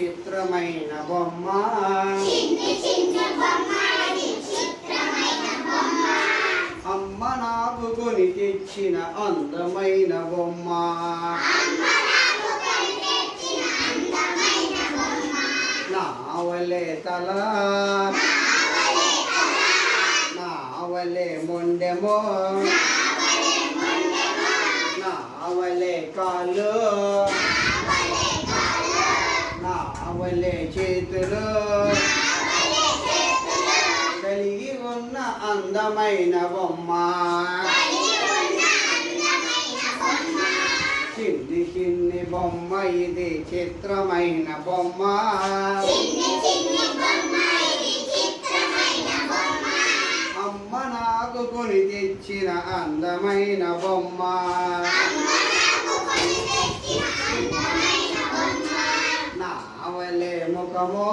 చిత్రమైన బొమ్మ అమ్మ నాకు కొని తెచ్చిన అందమైన బొమ్మ నావలే తల నావలే మొండెమో నావలే కాళ్ళు నావలే చేతులు కలిగి ఉన్న అందమైన బొమ్మ చిన్ని చిన్ని బొమ్మ ఇది చిత్రమైన బొమ్మ అమ్మ నాకు కొని తెచ్చిన అందమైన బొమ్మ నావలే ముఖమో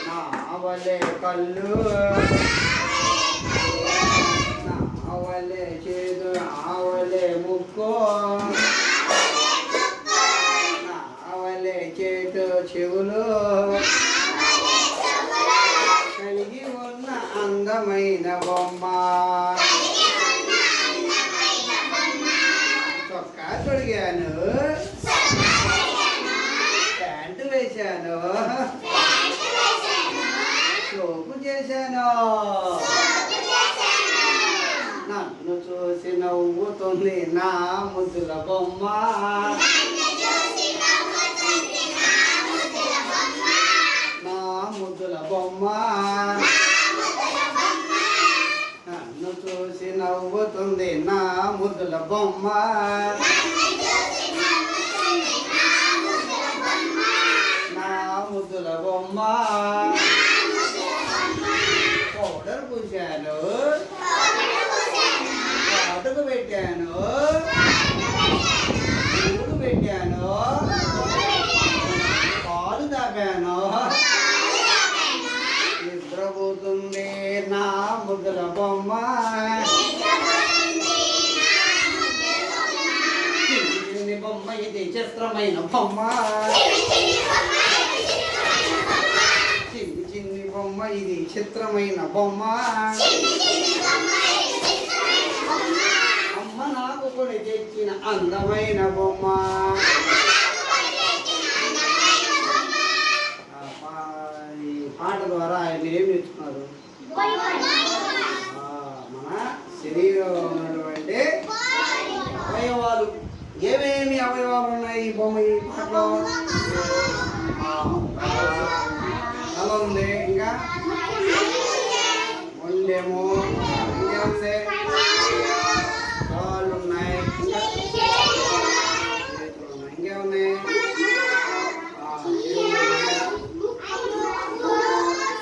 నావలే కళ్ళు నావలే చేదు నావలే ముక్కు నావలే చేతు చెవులు కలిగి ఉన్న అందమైన బొమ్మ చొక్కా తొడిగాను ప్యాంటు వేశాను సోపు చేశాను నన్ను చూసి నవ్వుతుంది నా ముద్దుల బొమ్మ నా ముద్దుల బొమ్మ నన్ను చూసి నవ్వుతుంది నా ముద్దుల బొమ్మ నా ముద్దుల బొమ్మ పౌడర్ పూశాను అటుకు పెట్టాను పూలు పెట్టాను పాలు తాగాను నిద్రపోతుంది నా ముద్దుల బొమ్మ చిన్ని బొమ్మ ఇది చిత్రమైన బొమ్మ చిన్ని చిన్ని బొమ్మ ఇది చిత్రమైన బొమ్మ అమ్మ నాకు కొని తెచ్చిన అందమైన బొమ్మ ఈ పాట ద్వారా ఆయన ఏం నేర్చుకున్నారు మన శరీరంలో ఉన్నటువంటి అవయవాలు ఏమేమి అవయవాలు ఉన్నాయి ఈ బొమ్మ ఈ పాటలో తల ఉంది ఇంకా మొండేమో ఇంకేముంది కాళ్ళు ఉన్నాయి చేతులు ఉన్నాయి ఇంకేమున్నాయి